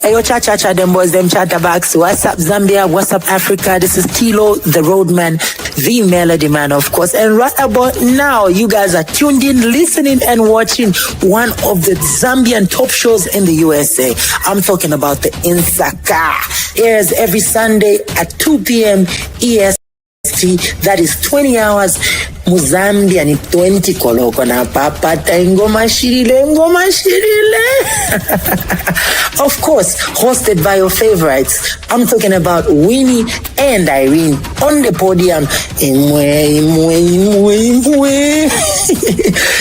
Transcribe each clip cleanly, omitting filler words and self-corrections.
Hey, yo, cha, them boys, them chatterbacks. What's up, Zambia? What's up, Africa? This is Kilo, the roadman, the melody man, of course. And right about now, you guys are tuned in, listening, and watching one of the Zambian top shows in the USA. I'm talking about the Insaka. Airs every Sunday at 2 p.m. EST. That is 20 hours. Muzambia ni 20 koloko na papata ngoma shirile. Of course, hosted by your favorites. I'm talking about Winnie and Irene on the podium.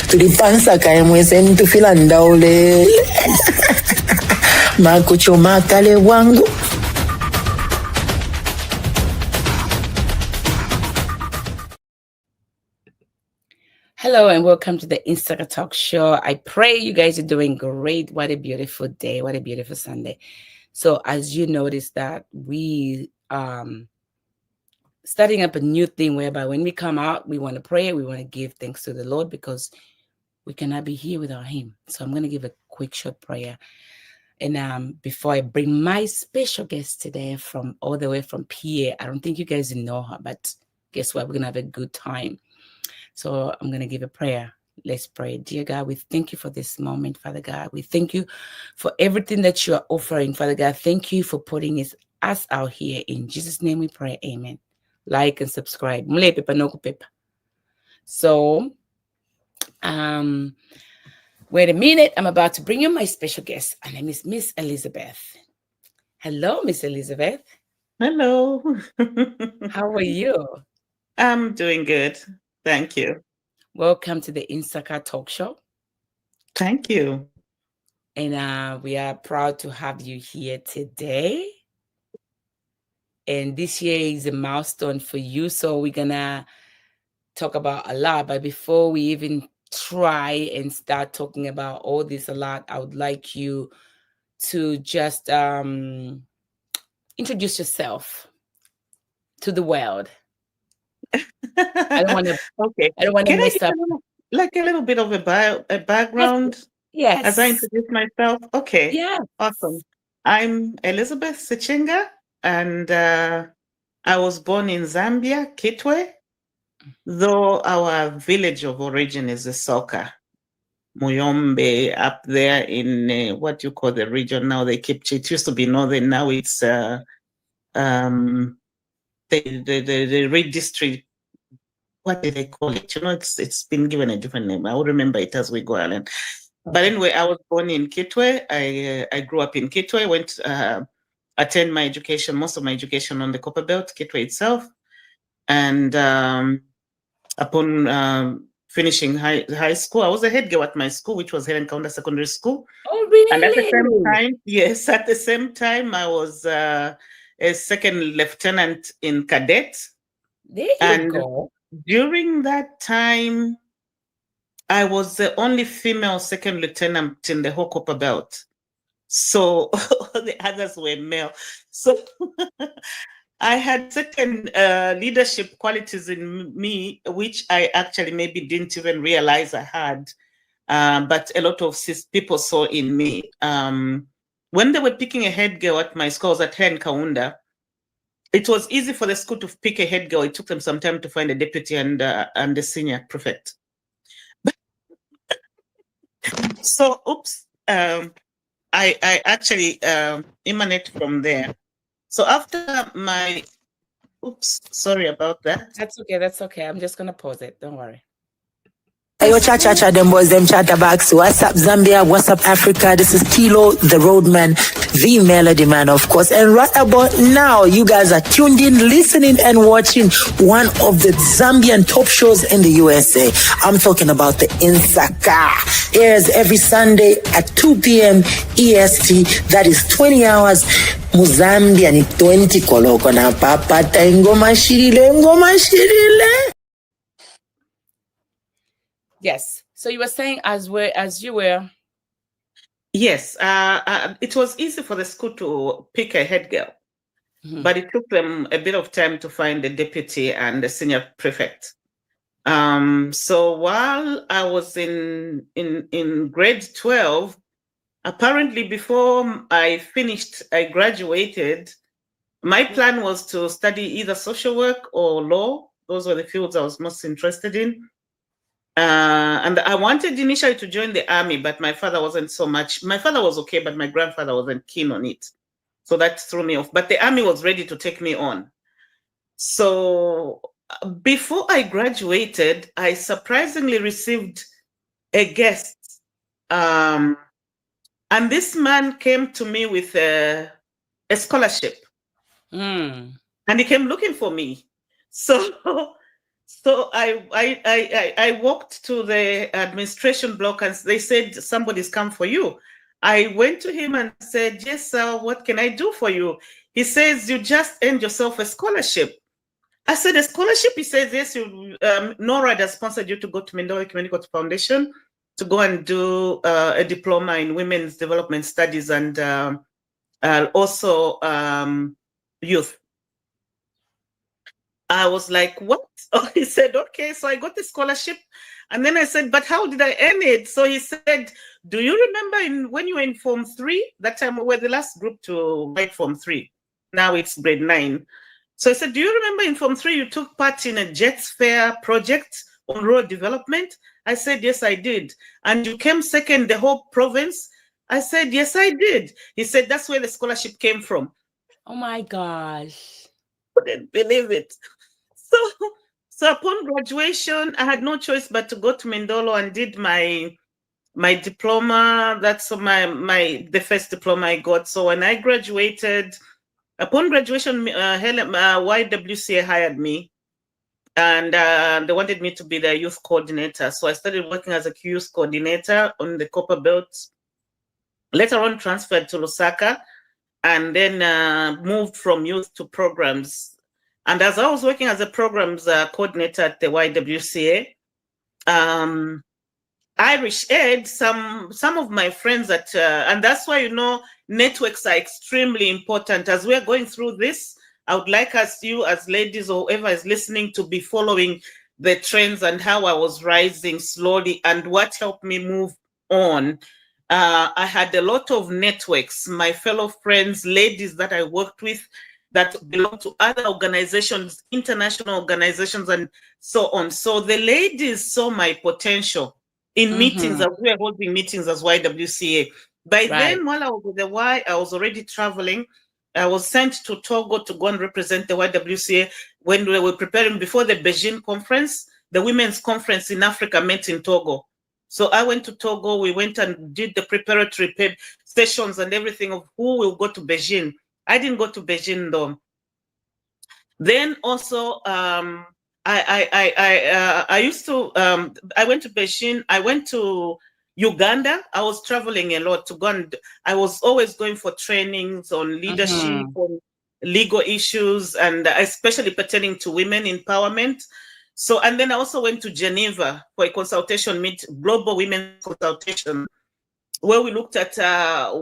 Tulipansa kaimwe sentu filanda ule. Makucho makale wangu. Hello and welcome to the Insaka Talk Show. I pray you guys are doing great. What a beautiful day. What a beautiful Sunday. So as you notice that we starting up a new thing whereby when we come out, we want to pray. We want to give thanks to the Lord because we cannot be here without him. So I'm going to give a quick short prayer. And before I bring my special guest today from all the way from PA, I don't think you guys know her, but guess what? We're going to have a good time. So I'm going to give a prayer. Let's pray. Dear God, we thank you for this moment, Father God. We thank you for everything that you are offering, Father God. Thank you for putting us out here. In Jesus' name we pray. Amen. Like and subscribe. So, wait a minute. I'm about to bring you my special guest. Her name is Miss Elizabeth. Hello, Miss Elizabeth. Hello. How are you? I'm doing good. Thank you. Welcome to the Insaka Talk Show. Thank you. And we are proud to have you here today. And this year is a milestone for you. So we're going to talk about a lot. But before we even try and start talking about all this a lot, I would like you to just introduce yourself to the world. I don't want to. Okay. I don't want to mess up. A little bit of a background. Yes. As I introduce myself. Okay. Yeah. Awesome. I'm Elizabeth Sichinga, and I was born in Zambia, Kitwe, though our village of origin is Soka, Muyombe, up there in what you call the region now. It used to be northern. Now it's the Red District. What do they call it? You know, it's been given a different name. I will remember it as we go along. But anyway, I was born in Kitwe. I grew up in Kitwe. Went attend my education, most of my education on the Copper Belt, Kitwe itself, and upon finishing high school, I was a head girl at my school, which was Helen Kaunda Secondary School. Oh, really? And at the same time, yes, at the same time, I was a second lieutenant in cadet. There you go. During that time, I was the only female second lieutenant in the whole Copper Belt. So the others were male. So I had certain leadership qualities in me, which I actually maybe didn't even realize I had. But a lot of people saw in me. When they were picking a head girl at my school, I was at Hen Kaunda. It was easy for the school to pick a head girl. It took them some time to find a deputy and the senior prefect. So, oops, I actually emanate from there. So after my, oops, sorry about that. That's okay. That's okay. I'm just going to pause it. Don't worry. Hey, yo, cha, them boys, them chatterbacks. What's up, Zambia? What's up, Africa? This is Kilo, the roadman, the melody man, of course. And right about now, you guys are tuned in, listening, and watching one of the Zambian top shows in the USA. I'm talking about the Insaka. Airs every Sunday at 2 p.m. EST. That is 20 hours. Muzambia ni 20 koloko na papata ngoma shirile. Yes. So you were saying as you were. Yes. It was easy for the school to pick a head girl, but it took them a bit of time to find the deputy and the senior prefect. So while I was in grade 12, apparently before I graduated, my plan was to study either social work or law. Those were the fields I was most interested in. And I wanted initially to join the army, but my father wasn't so much. My father was okay, but my grandfather wasn't keen on it. So that threw me off. But the army was ready to take me on. So before I graduated, I surprisingly received a guest. And this man came to me with a scholarship. Mm. And he came looking for me. So I walked to the administration block and they said, somebody's come for you. I went to him and said, yes, sir, what can I do for you? He says, you just earned yourself a scholarship. I said, a scholarship? He says, yes, NORAD has sponsored you to go to Mindoro Community Court Foundation to go and do a diploma in women's development studies and also youth. I was like, what? Oh, he said, okay. So I got the scholarship. And then I said, but how did I earn it? So he said, do you remember when you were in Form 3? That time we were the last group to write Form 3. Now it's grade 9. So I said, do you remember in Form 3 you took part in a Jets Fair project on rural development? I said, yes, I did. And you came second the whole province? I said, yes, I did. He said, that's where the scholarship came from. Oh my gosh. Couldn't believe it. So upon graduation, I had no choice but to go to Mindolo and did my diploma. That's the first diploma I got. So when I graduated, upon graduation, YWCA hired me, and they wanted me to be the youth coordinator. So I started working as a youth coordinator on the Copper Belt. Later on, transferred to Lusaka, and then moved from youth to programs. And as I was working as a programs coordinator at the YWCA, Irish Ed, some of my friends and that's why, networks are extremely important. As we're going through this, I would like you as ladies or whoever is listening to be following the trends and how I was rising slowly and what helped me move on. I had a lot of networks, my fellow friends, ladies that I worked with, that belong to other organizations, international organizations, and so on. So the ladies saw my potential in meetings, as we were holding meetings as YWCA. By then, while I was with the Y, I was already traveling. I was sent to Togo to go and represent the YWCA when we were preparing before the Beijing conference. The women's conference in Africa met in Togo. So I went to Togo. We went and did the preparatory sessions and everything of who will go to Beijing. I didn't go to Beijing though. Then also, I went to Beijing. I went to Uganda. I was traveling a lot to go and I was always going for trainings on leadership, on legal issues, and especially pertaining to women empowerment. So, and then I also went to Geneva for a consultation global women's consultation, where we looked at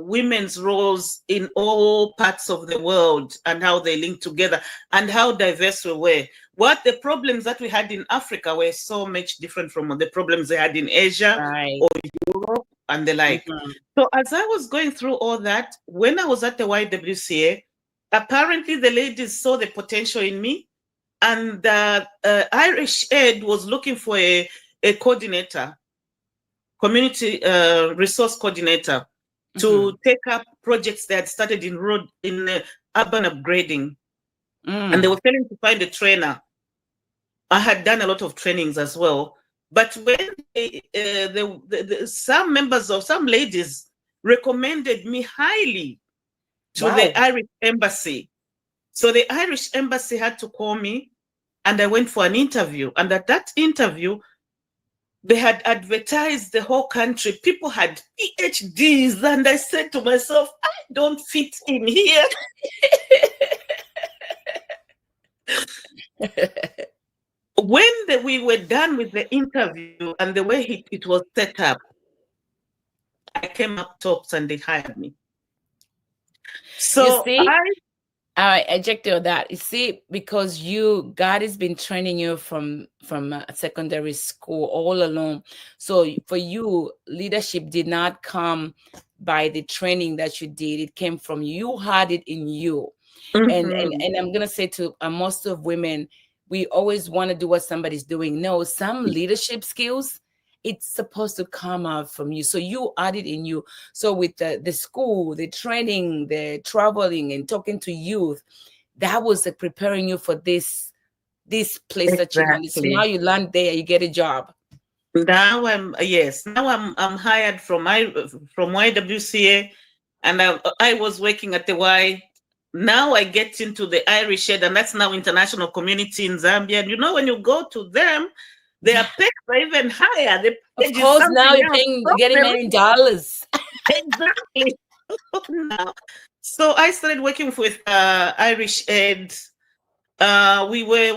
women's roles in all parts of the world and how they link together and how diverse we were. What the problems that we had in Africa were so much different from the problems they had in Asia or Europe and the like. So as I was going through all that, when I was at the YWCA, apparently the ladies saw the potential in me, and Irish Ed was looking for a coordinator, community resource coordinator, to take up projects they had started in urban upgrading. And they were failing to find a trainer. I had done a lot of trainings as well. But when some members of some ladies recommended me highly to the Irish embassy. So the Irish embassy had to call me, and I went for an interview. And at that interview, they had advertised the whole country. People had PhDs, and I said to myself, I don't fit in here. When we were done with the interview and the way it was set up, I came up tops and they hired me. So I ejected on that. You see, because God has been training you from secondary school all along. So for you, leadership did not come by the training that you did. It came from you, had it in you. And I'm gonna say to most of women, we always want to do what somebody's doing. No, some leadership skills, it's supposed to come out from you. So you had it in you. So with the school, the training, the traveling and talking to youth, that was preparing you for this place that you landed. So now you land there, you get a job. Now I'm hired from YWCA, and I was working at the Y. Now I get into the Irish Aid, and that's now international community in Zambia. And you know, when you go to them, their pay are even higher. Of course, now you're getting many dollars. Exactly. So I started working with Irish Aid. We were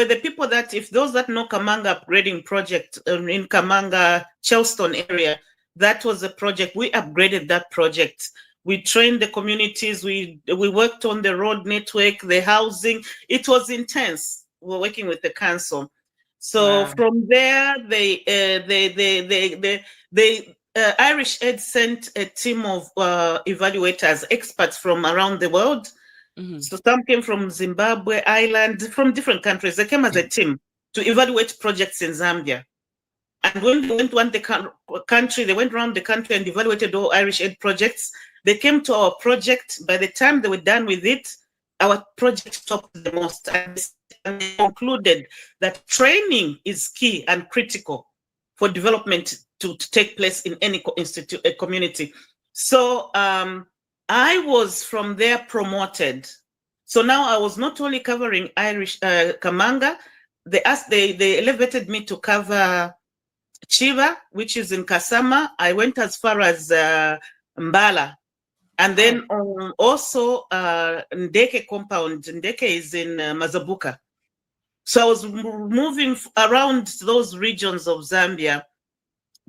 the people that, if those that know Kamanga upgrading project in Kamanga, Charleston area, that was a project. We upgraded that project. We trained the communities. We worked on the road network, the housing. It was intense. We're working with the council. So from there, the Irish Aid sent a team of evaluators, experts from around the world. So some came from Zimbabwe, Ireland, from different countries. They came as a team to evaluate projects in Zambia. And when they went around the country, they went around the country and evaluated all Irish Aid projects. They came to our project. By the time they were done with it, our project topped the most. And they concluded that training is key and critical for development to take place in any community. So I was from there promoted. So now I was not only covering Irish Kamanga, they elevated me to cover Chiva, which is in Kasama. I went as far as Mbala. And then also Ndeke compound. Ndeke is in Mazabuka. So I was moving around those regions of Zambia,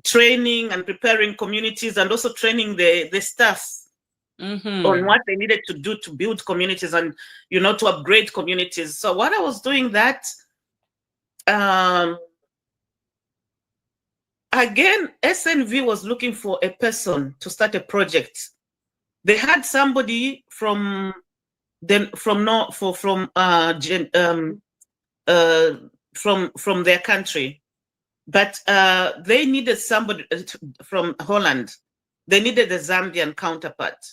training and preparing communities, and also training the staff on what they needed to do to build communities and, you know, to upgrade communities. So while I was doing that, again, SNV was looking for a person to start a project. They had somebody from their country, but they needed somebody from Holland. They needed a Zambian counterpart,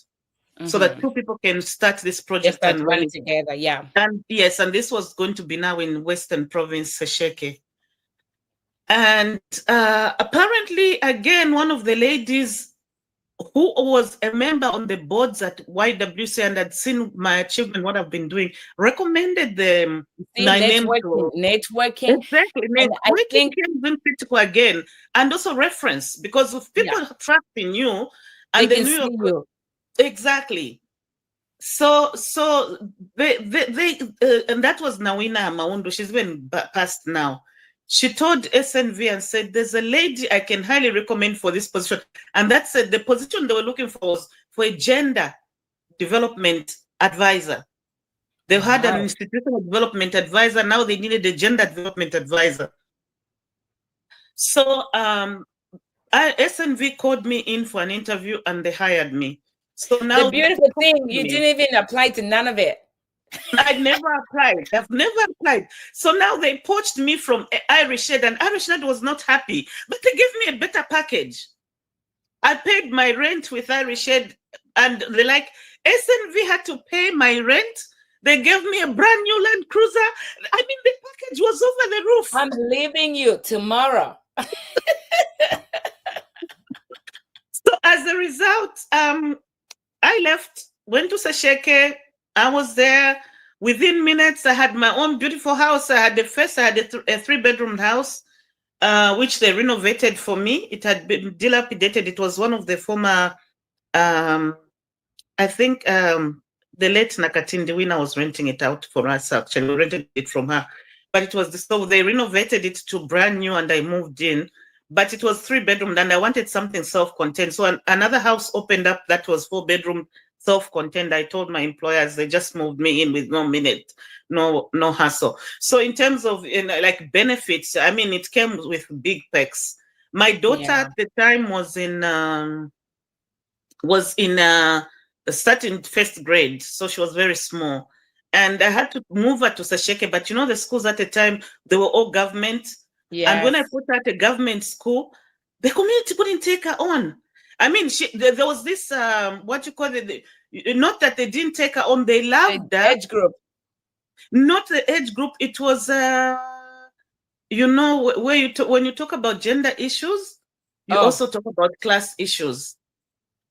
so that two people can start this project and run it together. Yeah, and yes, and this was going to be now in Western Province, Sesheke. And apparently, again, one of the ladies who was a member on the boards at YWC and had seen my achievement, what I've been doing, recommended the networking. Exactly. Networking came in critical again. And also reference, because if people trust in you and they knew you. Exactly. So they and that was Nawina Maundu. She's been passed now. She told SNV and said, there's a lady I can highly recommend for this position. And that's the position they were looking for was for a gender development advisor. They had an institutional development advisor. Now they needed a gender development advisor. So SNV called me in for an interview and they hired me. So now the beautiful thing, you didn't even apply to none of it. I never applied. I've never applied. So now they poached me from Irish Aid, and Irish Aid was not happy, but they gave me a better package. I paid my rent with Irish Aid, and they're like, SNV had to pay my rent. They gave me a brand new Land Cruiser. I mean, the package was over the roof. I'm leaving you tomorrow. So as a result, I left, went to Sesheke. I was there. Within minutes, I had my own beautiful house. I had a 3-bedroom house, which they renovated for me. It had been dilapidated. It was one of the former, I think the late Nakatindi Wina was renting it out for us, actually. We rented it from her. But it was, so they renovated it to brand new and I moved in. But it was 3-bedroom and I wanted something self-contained. So another house opened up that was 4-bedroom, self-contained. I told my employers, they just moved me in with no hassle. So in terms of like benefits, I mean, it came with big perks. My daughter Yeah. at the time was in starting first grade, so she was very small. And I had to move her to Sasheke, but the schools at the time, they were all government. And when I Yes. put her at a government school, the community couldn't take her on. I mean, there was this, what you call it, not that they didn't take her on, they The loved her. age group. Not the age group, it was, where when you talk about gender issues, you Oh, also talk about class issues.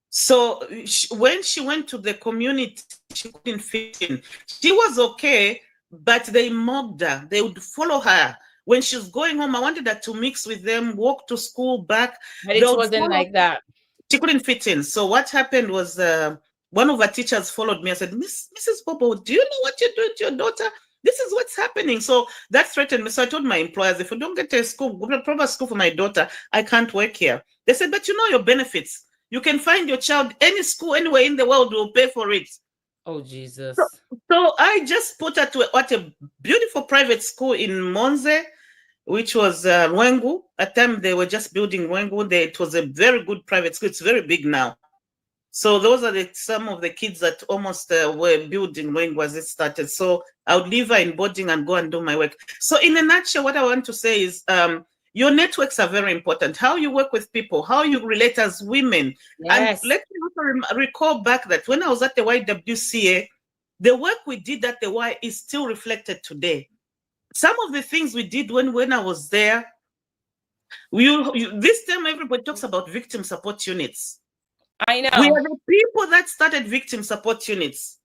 So when she went to the community, she couldn't fit in. She was okay, but they mocked her. They would follow her. When she was going home, I wanted her to mix with them, walk to school, back. but They it would wasn't follow. like that. She couldn't fit in. So what happened was one of her teachers followed me and said, Mrs. Bobo, do you know what you're doing to your daughter? This is what's happening. So that threatened me. So I told my employers, if we don't get a proper school for my daughter, I can't work here. They said, but you know your benefits. You can find your child any school anywhere in the world will pay for it. Oh, Jesus. So I just put her to a beautiful private school in Monze, which was Wengu. At the time, they were just building Wengu. It was a very good private school. It's very big now. So those are some of the kids that almost were building Wengu as it started. So I would leave her in boarding and go and do my work. So in a nutshell, what I want to say is your networks are very important. How you work with people, how you relate as women. Yes. And let me also recall back that when I was at the YWCA, the work we did at the Y is still reflected today. Some of the things we did when I was there, this time everybody talks about victim support units. I know. We are the people that started victim support units.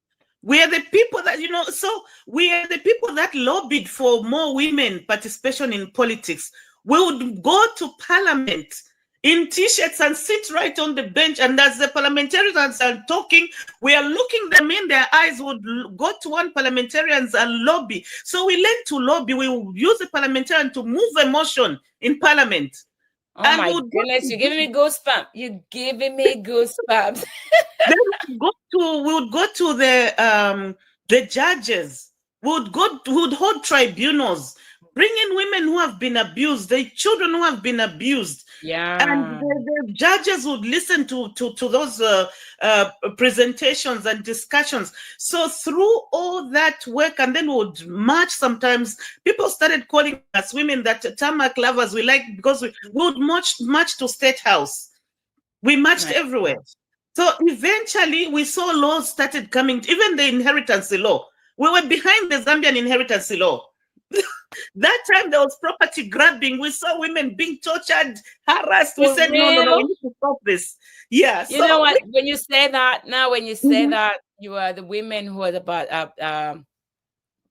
We are the people that, so we are the people that lobbied for more women participation in politics. We would go to parliament in t-shirts and sit right on the bench. And as the parliamentarians are talking, we are looking them in their eyes, would go to one parliamentarians and lobby. So we learned to lobby. We use the parliamentarian to move a motion in parliament. Oh and my goodness, you're giving me goosebumps. You're giving me goosebumps. Then we would go to the judges. We would hold tribunals, bring in women who have been abused, the children who have been abused. Yeah. And the judges would listen to those presentations and discussions. So through all that work, and then we would march sometimes. People started calling us women that tarmac lovers we like, because we would march to State House. We marched everywhere. So eventually we saw laws started coming, even the inheritance law. We were behind the Zambian inheritance law. That time there was property grabbing. We saw women being tortured, harassed. We said, no, we need to stop this. Yeah. You know what? When you say that, that, you are the women who are about a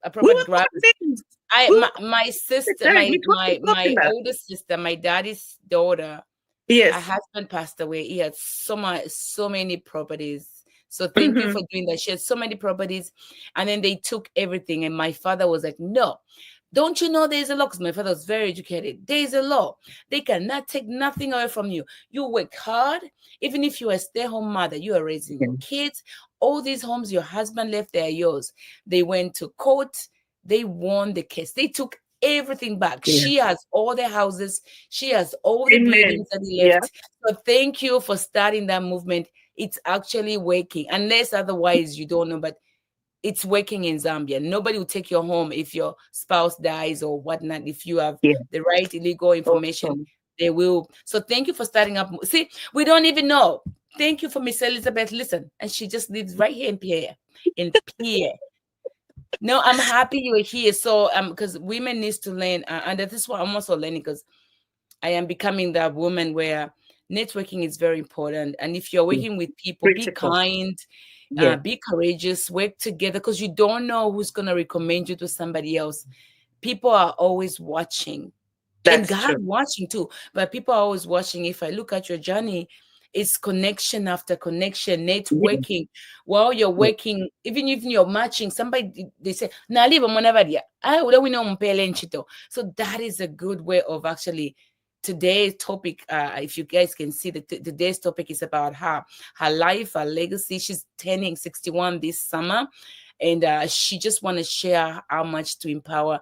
property grabbing. My sister, my older sister, my daddy's daughter. Yes. Her husband passed away. He had so many properties. So thank you for doing that. She had so many properties, and then they took everything. And my father was like, no, don't you know there's a law? Because my father was very educated. There's a law. They cannot take nothing away from you. You work hard. Even if you are a stay-at-home mother, you are raising your kids. All these homes your husband left, they are yours. They went to court. They won the case. They took everything back. Yeah. She has all the houses. She has all the buildings that he left. Yeah. So thank you for starting that movement. It's actually working. Unless otherwise you don't know, but it's working in Zambia. Nobody will take your home if your spouse dies or whatnot. If you have the right illegal information, they will. So thank you for starting up. See, we don't even know. Thank you for Miss Elizabeth. Listen, and she just lives right here in Pierre. No, I'm happy you're here. So because women needs to learn, and that is what I'm also learning, because I am becoming that woman where networking is very important. And if you're working with people, be kind, be courageous, work together, because you don't know who's going to recommend you to somebody else. People are always watching. And God watching too, but people are always watching. If I look at your journey, it's connection after connection, networking. While you're working, even if you're matching, somebody, they say, "Na live whenever dia." So that is a good way of actually. Today's topic, if you guys can see, today's topic is about her life, her legacy. She's turning 61 this summer, and she just want to share how much to empower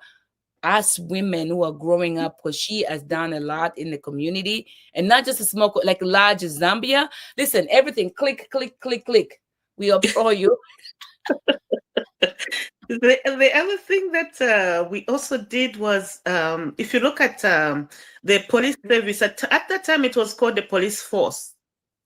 us women who are growing up, because she has done a lot in the community, and not just a small, like large Zambia. Listen, everything click, click, click, click. We applaud you. The other thing that we also did was, if you look at the police service, at that time it was called the police force.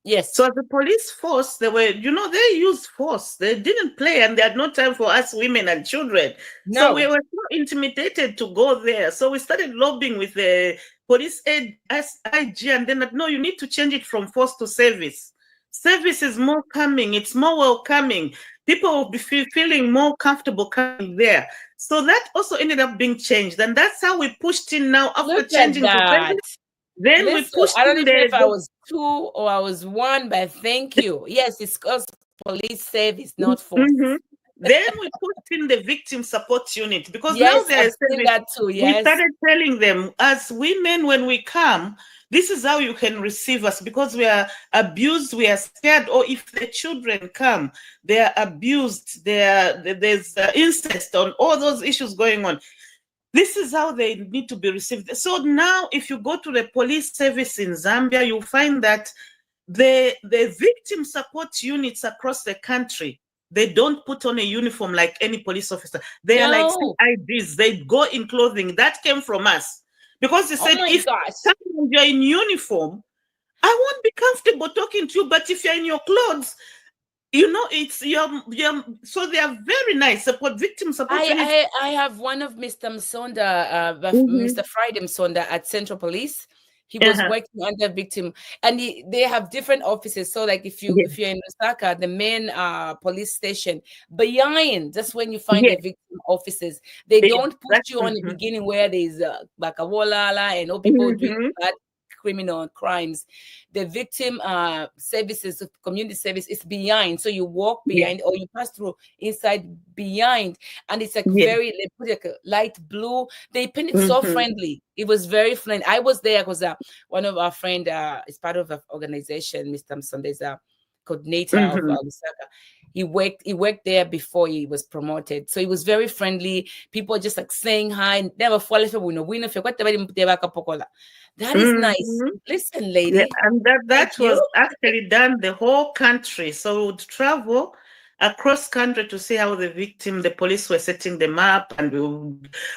Yes. So as a police force, they were, they used force. They didn't play, and they had no time for us women and children. No. So we were so intimidated to go there. So we started lobbying with the police aid SIG, and then no, you need to change it from force to service. Service is more coming. It's more welcoming. People will be feeling more comfortable coming there. So that also ended up being changed, and that's how we pushed in now after changing to service. Then we pushed I don't in know if I was 2 or I was 1, but thank you. Yes, it's called police service, not force. Then we put in the victim support unit, because yes, now there's that too. Yes. We started telling them, as women, when we come, this is how you can receive us, because we are abused, we are scared, or if the children come, they are abused, there's incest on all those issues going on. This is how they need to be received. So now, if you go to the police service in Zambia, you'll find that the victim support units across the country, they don't put on a uniform like any police officer. They are like IDs. They go in clothing. That came from us. Because they said, if you're in uniform, I won't be comfortable talking to you. But if you're in your clothes, it's so they are very nice. Support victim support. I have one of Mr. Msonda, Mr. Friday Msonda at Central Police. He was working under victim, and they have different offices. So, like if you're in Insaka, the main police station, behind, that's when you find the victim offices. They don't put you on the beginning where there's bakawolala and all people doing bad criminal crimes. The victim services, community service, is behind. So you walk behind or you pass through inside behind, and it's like very, they put like a light blue. They paint it so friendly. It was very friendly. I was there because one of our friend is part of an organization, Mr. Msonde's coordinator of Insaka. He worked there before he was promoted. So he was very friendly. People just like saying hi. Never fall if that is nice. Listen, lady. Yeah, and that was actually done the whole country. So we would travel across country to see how the police were setting them up, and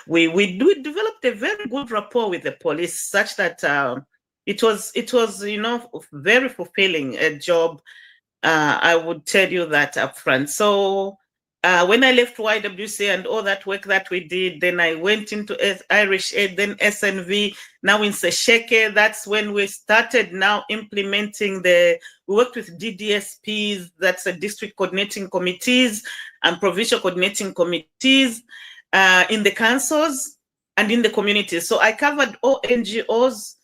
we developed a very good rapport with the police, such that it was very fulfilling a job. I would tell you that up front. So when I left YWC and all that work that we did, then I went into Irish Aid, then SNV, now in Sesheke. That's when we started now implementing we worked with DDSPs, that's a district coordinating committees and provincial coordinating committees in the councils and in the communities. So I covered all NGOs,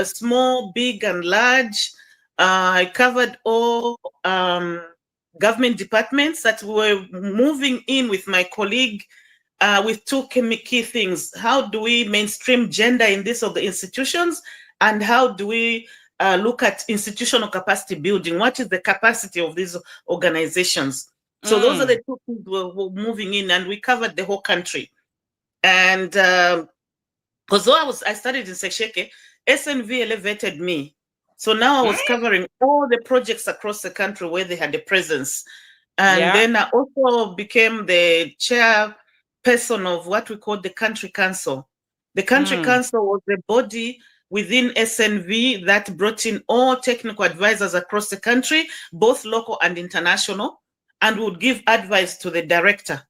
small, big, and large. I covered all government departments that were moving in with my colleague with two key things. How do we mainstream gender in these of the institutions? And how do we look at institutional capacity building? What is the capacity of these organizations? So those are the two things we're moving in, and we covered the whole country. And because I studied in Sesheke, SNV elevated me. So now I was covering all the projects across the country where they had a presence. And then I also became the chairperson of what we call the Country Council. The Country Council was the body within SNV that brought in all technical advisors across the country, both local and international, and would give advice to the director.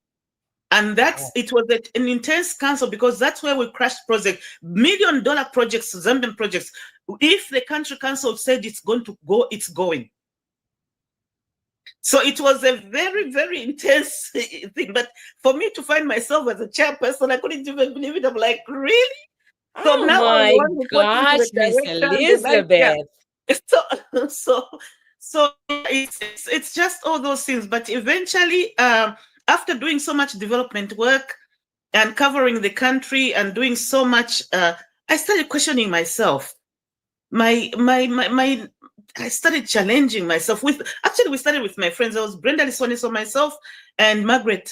And it was an intense council, because that's where we crashed projects, $1 million projects, Zambian projects. If the Country Council said it's going to go, it's going. So it was a very, very intense thing. But for me to find myself as a chairperson, I couldn't even believe it. I'm like, really? So now my gosh, Miss Elizabeth. So it's just all those things. But eventually, after doing so much development work and covering the country and doing so much, I started questioning myself. My I started challenging myself actually, we started with my friends. I was Brenda Lisoni, so myself and Margaret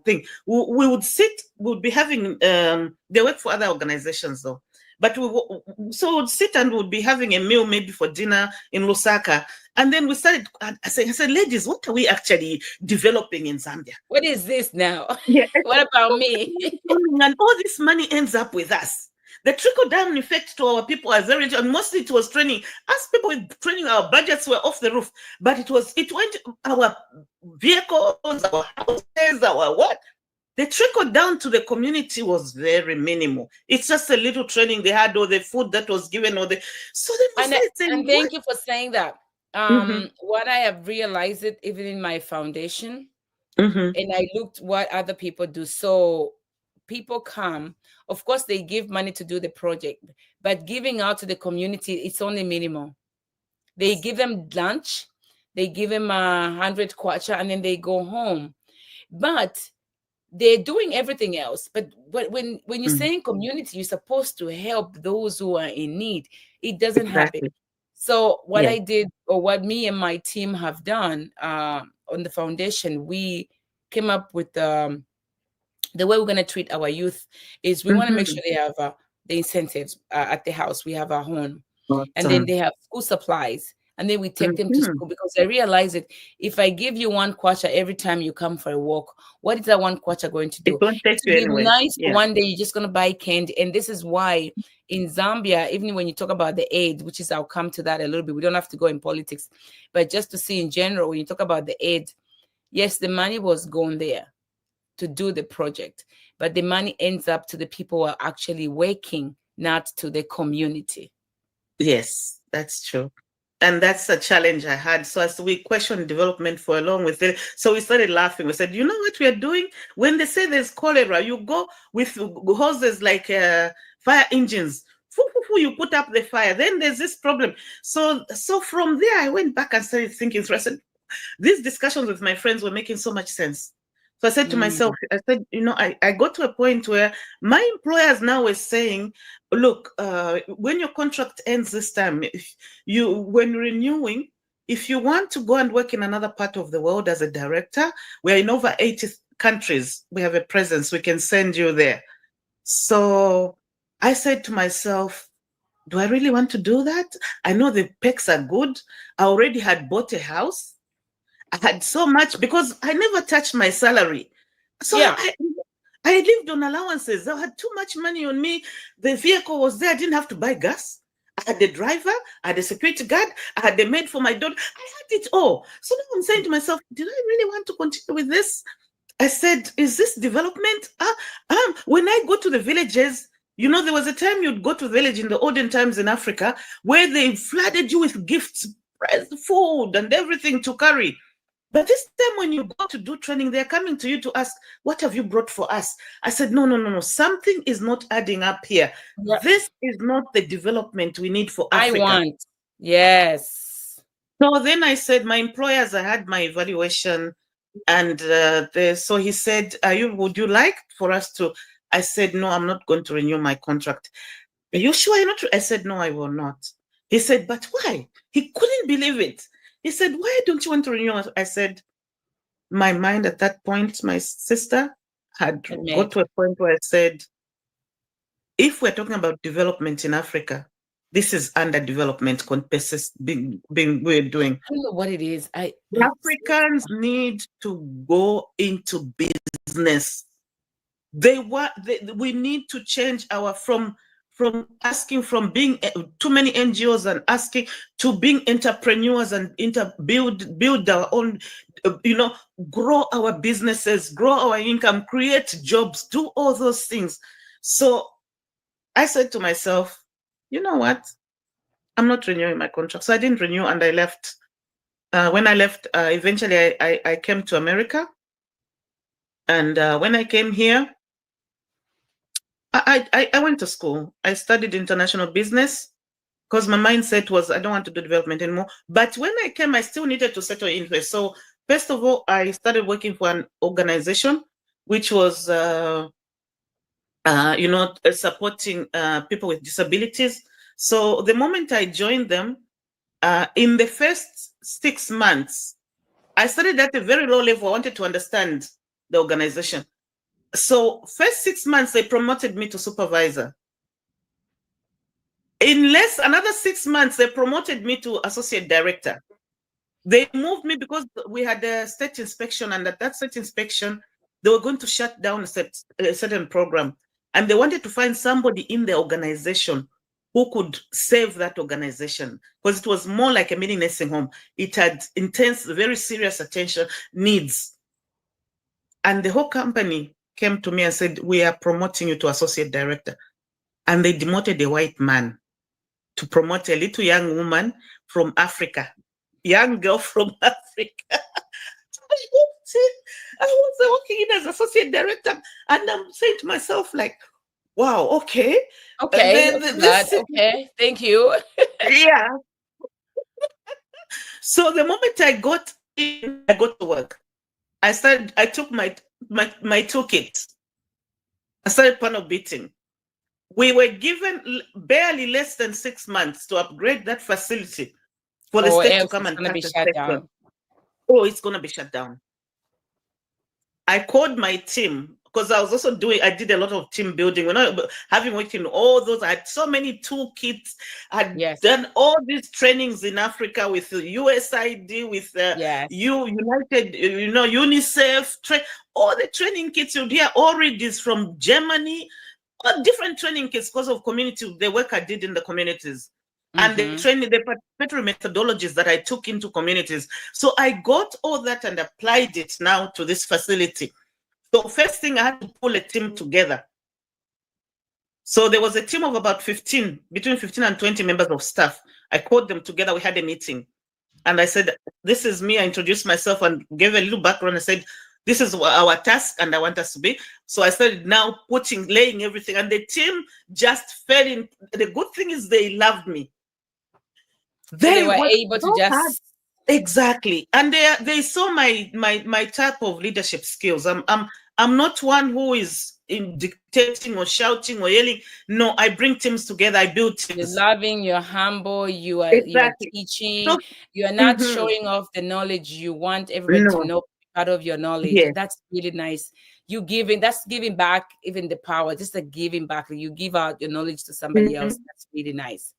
thing. We would sit, we would be having, they work for other organizations though. But so we would sit and we would be having a meal maybe for dinner in Lusaka. And then we started, I said, ladies, what are we actually developing in Zambia? What is this now? Yeah. What about me? And all this money ends up with us. The trickle-down effect to our people are very, and mostly it was training. As people with training, our budgets were off the roof. But it went our vehicles, our houses, our what? The trickle down to the community was very minimal. It's just a little training they had, or the food that was given, or the so they and thank you for saying that. What I have realized it even in my foundation, and I looked what other people do. So people come, of course, they give money to do the project, but giving out to the community, it's only minimal. They give them lunch, they give them 100 kwacha, and then they go home. But they're doing everything else. But when you're saying community, you're supposed to help those who are in need. It doesn't happen. So what I did, or what me and my team have done on the foundation, we came up with the way we're going to treat our youth is we want to make sure they have the incentives at the house. We have our home, and then they have school supplies. And then we take them to school, because I realize that if I give you 1 kwacha every time you come for a walk, what is that 1 kwacha going to do? It's anyway. Nice. One day you're just going to buy candy. And this is why in Zambia, even when you talk about the aid, which is, I'll come to that a little bit. We don't have to go in politics, but just to see in general, when you talk about the aid, yes, the money was going there to do the project, but the money ends up to the people who are actually working, not to the community. Yes, that's true. And that's a challenge I had. So as we questioned development for along with it, so we started laughing. We said, you know what we are doing? When they say there's cholera, you go with hoses like fire engines. You put up the fire. Then there's this problem. So from there, I went back and started thinking. So I said, these discussions with my friends were making so much sense. So I said to myself, I said, you know, I got to a point where my employers now were saying, look, when your contract ends this time, when renewing, if you want to go and work in another part of the world as a director, we're in over 80 countries. We have a presence. We can send you there. So I said to myself, do I really want to do that? I know the perks are good. I already had bought a house. I had so much because I never touched my salary. So yeah. I lived on allowances. I had too much money on me. The vehicle was there. I didn't have to buy gas. I had a driver. I had a security guard. I had a maid for my daughter. I had it all. So now I'm saying to myself, did I really want to continue with this? I said, is this development? When I go to the villages, you know, there was a time you'd go to the village in the olden times in Africa where they flooded you with gifts, food and everything to carry. But this time when you go to do training, they're coming to you to ask, what have you brought for us? I said, no. Something is not adding up here. Yeah. This is not the development we need for Africa. I want. Yes. So then I said, my employers, I had my evaluation. And so he said, would you like for us to? I said, no, I'm not going to renew my contract. Are you sure you're not? I said, no, I will not. He said, but why? He couldn't believe it. He said, why don't you want to renew? I said, my mind at that point, my sister had got to a point where I said, if we're talking about development in Africa, this is underdevelopment we're doing. I don't know what it is. Africans need to go into business. We need to change our from being too many NGOs and asking to being entrepreneurs and build our own, grow our businesses, grow our income, create jobs, do all those things. So I said to myself, you know what? I'm not renewing my contract. So I didn't renew and I left. When I left, eventually I came to America. And when I came here, I went to school. I studied international business because my mindset was I don't want to do development anymore. But when I came, I still needed to settle in place. So first of all, I started working for an organization which was, supporting people with disabilities. So the moment I joined them, in the first 6 months, I started at a very low level. I wanted to understand the organization. So first 6 months, they promoted me to supervisor. In another 6 months, they promoted me to associate director. They moved me because we had a state inspection, and at that state inspection, they were going to shut down a certain program. And they wanted to find somebody in the organization who could save that organization, because it was more like a mini nursing home. It had intense, very serious attention needs. And the whole company came to me and said, we are promoting you to associate director. And they demoted a white man to promote a little young woman from Africa, young girl from Africa. I was working in as associate director, and I'm saying to myself, like, wow, okay. Okay, okay, thank you. Yeah. So the moment I got in, I got to work. I took my toolkit. I started panel beating. We were given barely less than 6 months to upgrade that facility for the state to come and be shut down. Oh, it's going to be shut down. I called my team, because I was also I did a lot of team building. Having worked in all those, I had so many toolkits. I had done all these trainings in Africa with USAID, with United, UNICEF, all the training kits you'd hear, all readers from Germany, all different training kits because of community, the work I did in the communities. And the training, the participatory methodologies that I took into communities. So I got all that and applied it now to this facility. So first thing, I had to pull a team together. So there was a team of about between 15 and 20 members of staff. I called them together. We had a meeting. And I said, this is me. I introduced myself and gave a little background. I said, this is our task and I want us to be. So I started now laying everything. And the team just fell in. The good thing is they loved me. They were able to just exactly, and they saw my type of leadership skills. I'm not one who is in dictating or shouting or yelling. No, I bring teams together. I build teams. You're loving, you're humble, you are teaching. So, you are not showing off the knowledge. You want everybody to know part of your knowledge. Yes. That's really nice. You giving, that's giving back, even the power, just a giving back. You give out your knowledge to somebody else. That's really nice.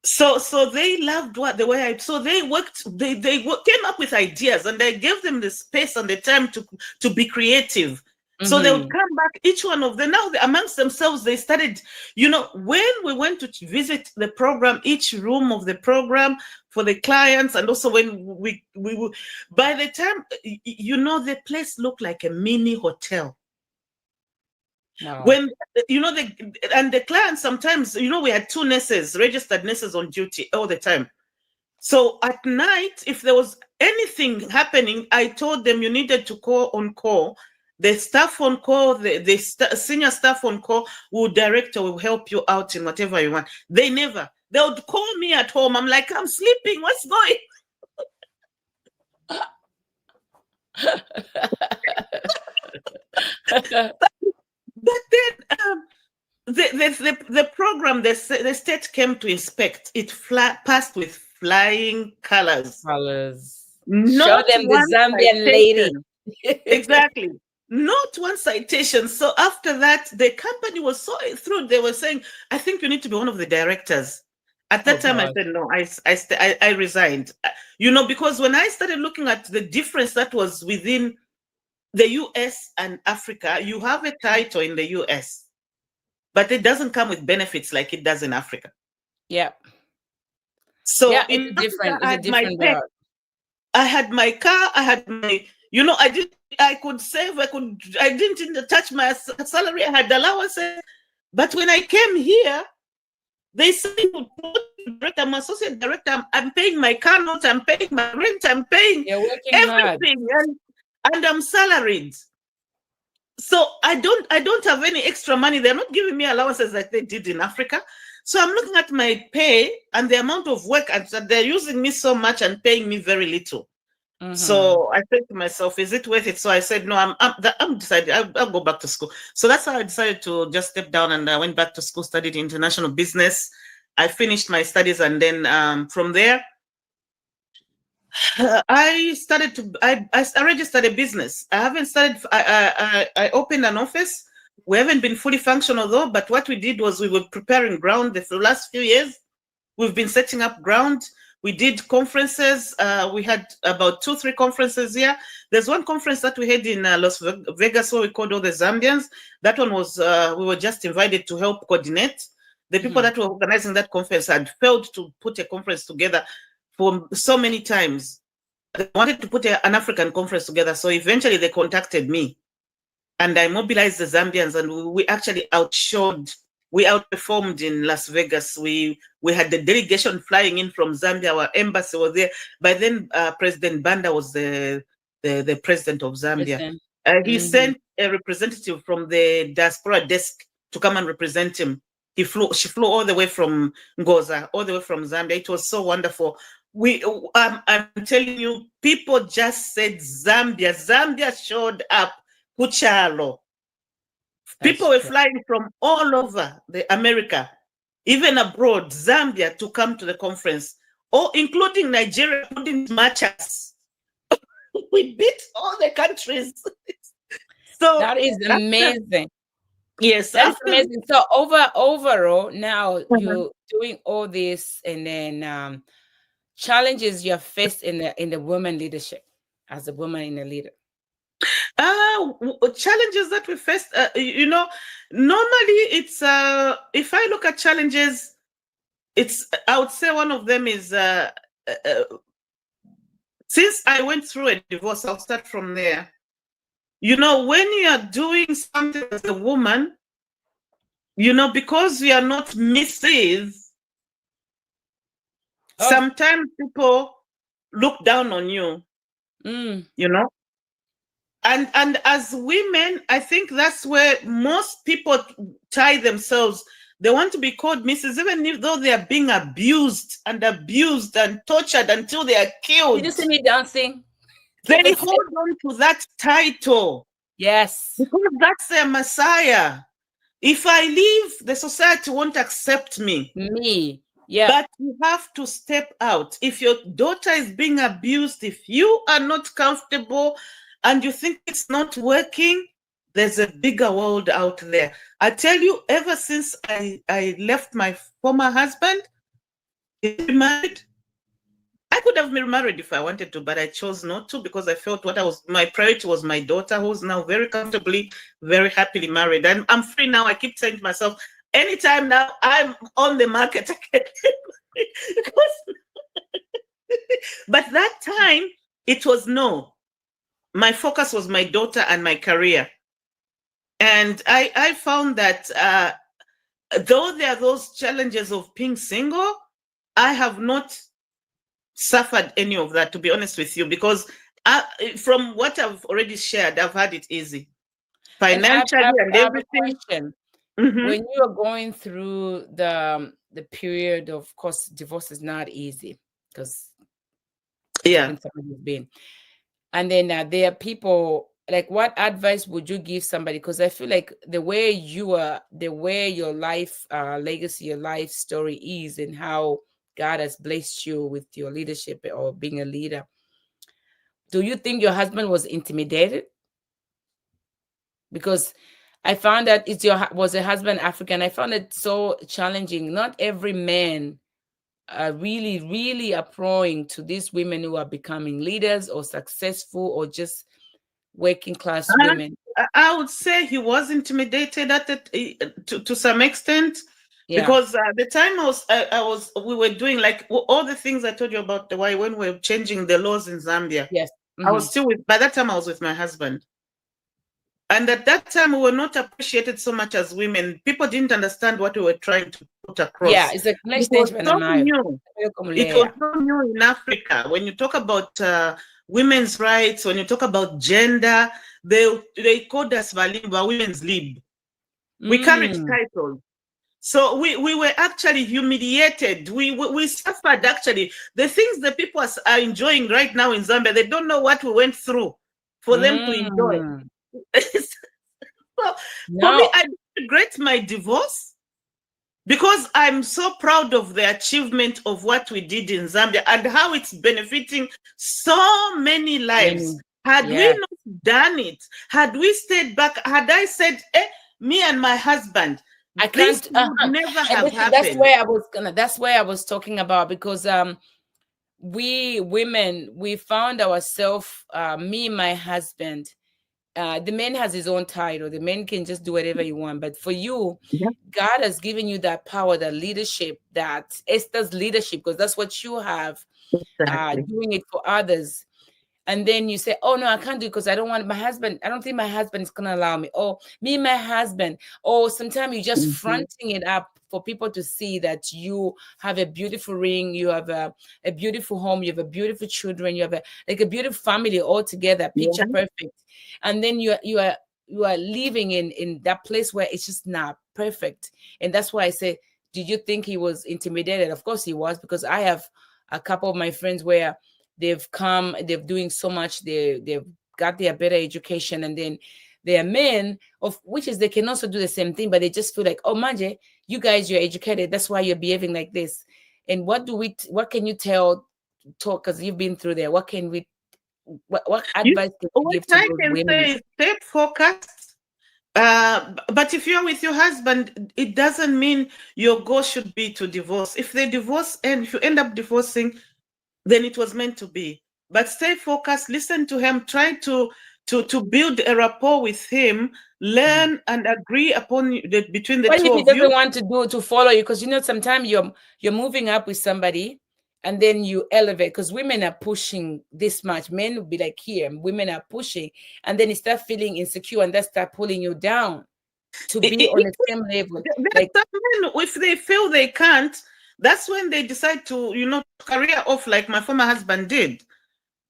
So they loved the way I. So they worked. They came up with ideas, and I gave them the space and the time to be creative. So they would come back. Each one of them now amongst themselves, they started. When we went to visit the program, each room of the program for the clients, and also when we by the time the place looked like a mini hotel. No. When the clients sometimes, we had 2 nurses, registered nurses on duty all the time. So at night, if there was anything happening, I told them you needed to call on call. The staff on call, the senior staff on call director will help you out in whatever you want. They would call me at home. I'm like, I'm sleeping. What's going? But then the program, the state came to inspect. It passed with flying colors. Show them the Zambian lady. Exactly. Not one citation. So after that, the company was so through. They were saying, I think you need to be one of the directors. At that time, I said, no, I resigned. Because when I started looking at the difference that was within the US and Africa, you have a title in the US, but it doesn't come with benefits like it does in Africa. Yeah. So it's different. It's a different world. I had my car. I had my, I could save. I didn't touch my salary. I had allowances. But when I came here, they said, I'm associate director. I'm paying my car note. I'm paying my rent. I'm paying everything. And I'm salaried. So I don't have any extra money. They're not giving me allowances like they did in Africa. So I'm looking at my pay and the amount of work, and they're using me so much and paying me very little. So I said to myself, is it worth it? So I said, no, I'm decided I'll go back to school. So that's how I decided to just step down, and I went back to school, studied international business. I finished my studies, and then from there, I registered a business. I haven't started. I opened an office. We haven't been fully functional though. But what we did was we were preparing ground. The last few years, we've been setting up ground. We did conferences. We had about 2-3 conferences here. There's one conference that we had in Las Vegas where we called all the Zambians. That one was we were just invited to help coordinate. The people that were organizing that conference had failed to put a conference together for so many times. They wanted to put an African conference together. So eventually they contacted me and I mobilized the Zambians, and we actually we outperformed in Las Vegas. We had the delegation flying in from Zambia. Our embassy was there. By then, President Banda was the president of Zambia. He sent a representative from the diaspora desk to come and represent him. She flew all the way from Ngoza, all the way from Zambia. It was so wonderful. I'm telling you, people just said Zambia. Zambia showed up. Kuchalo. People were flying from all over America, even abroad, Zambia, to come to the conference, including Nigeria couldn't match us. We beat all the countries. So that is amazing. Yes, that's amazing. So overall, now you're doing all this, and then challenges you have faced in the women leadership as a woman in a leader. Challenges that we faced, normally it's if I look at challenges, I would say one of them is since I went through a divorce, I'll start from there. When you are doing something as a woman, because you are not Mrs., sometimes people look down on you, And as women, I think that's where most people tie themselves. They want to be called Mrs., even though they are being abused and tortured until they are killed. Did you see me dancing? They hold on to that title. Yes. Because that's their Messiah. If I leave, the society won't accept me. Yeah. But you have to step out. If your daughter is being abused, if you are not comfortable and you think it's not working, there's a bigger world out there. I tell you, ever since I left my former husband, married, I could have been married if I wanted to, but I chose not to because I felt my priority was my daughter, who's now very comfortably, very happily married. And I'm free now. I keep saying to myself, anytime now I'm on the market. But that time, it was no. My focus was my daughter and my career. And I found that though there are those challenges of being single, I have not suffered any of that, to be honest with you, because from what I've already shared, I've had it easy. Financially and everything. When you are going through the period, of course, divorce is not easy because somebody's been. And then there are people, like, what advice would you give somebody? Because I feel like the way your life legacy, your life story is, and how God has blessed you with your leadership or being a leader. Do you think your husband was intimidated? Because I found that was a husband African. I found it so challenging. Not every man really, really are prone to these women who are becoming leaders or successful or just working class women. I would say he was intimidated to some extent. Yeah. Because the time we were doing like all the things I told you about when we were changing the laws in Zambia. Yes. I was still by that time I was with my husband. And at that time, we were not appreciated so much as women. People didn't understand what we were trying to put across. Yeah, it's a it was so new. It was so new in Africa. When you talk about women's rights, when you talk about gender, they called us Valimba, women's lib. We carried titles. So we were actually humiliated. We suffered, actually. The things the people are enjoying right now in Zambia, they don't know what we went through for them to enjoy. So, for me, I regret my divorce because I'm so proud of the achievement of what we did in Zambia and how it's benefiting so many lives. Had we not done it, had we stayed back, had I said, me and my husband, I can't. this would never have happened. That's where I was talking about, because we women, we found ourselves, me, my husband. The man has his own title. The man can just do whatever you want. But for you, God has given you that power, that leadership, that Esther's leadership, because that's what you have, doing it for others. And then you say, oh, no, I can't do it because I don't want my husband. I don't think my husband is going to allow me. Oh, me, my husband. Or sometimes you're just fronting it up for people to see that you have a beautiful ring. You have a beautiful home. You have a beautiful children. You have a beautiful family all together, picture perfect. And then you are living in that place where it's just not perfect. And that's why I say, did you think he was intimidated? Of course he was, because I have a couple of my friends where they've doing so much, they've got their better education, and then they are men, of which is they can also do the same thing, but they just feel like, oh, Manje, you guys, you're educated, that's why you're behaving like this. And what can you talk, because you've been through there, what advice can you give to those women? What I can say is stay focused. But if you're with your husband, it doesn't mean your goal should be to divorce. If they divorce and if you end up divorcing, then it was meant to be. But stay focused, listen to him, try to build a rapport with him, learn and agree upon between the two of you. What if he doesn't want to follow you? Because sometimes you're moving up with somebody and then you elevate, because women are pushing this much. Men will be like here, women are pushing, and then you start feeling insecure and that start pulling you down to be on the same level. Like, men, if they feel they can't, that's when they decide to, career off like my former husband did.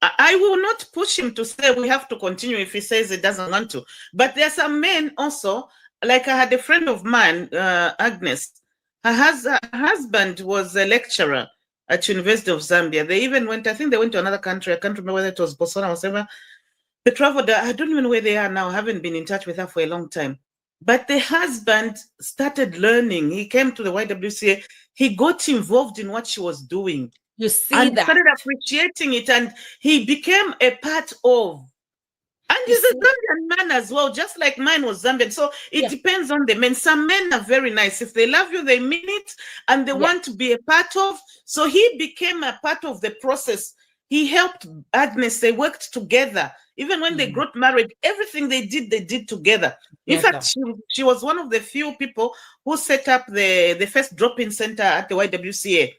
I will not push him to say we have to continue if he says he doesn't want to. But there are some men also, like I had a friend of mine, Agnes. Her husband was a lecturer at University of Zambia. They even went, I think they went to another country. I can't remember whether it was Botswana or whatever. They traveled. I don't even know where they are now. I haven't been in touch with her for a long time. But the husband started learning. He came to the YWCA. He got involved in what she was doing. You see and that. started appreciating it, and he became a part of. And he's a Zambian man as well, just like mine was Zambian. So it depends on the men. Some men are very nice. If they love you, they mean it, and they want to be a part of. So he became a part of the process. He helped Agnes. They worked together. Even when they got married, everything they did together. In fact, she was one of the few people who set up the first drop-in center at the YWCA.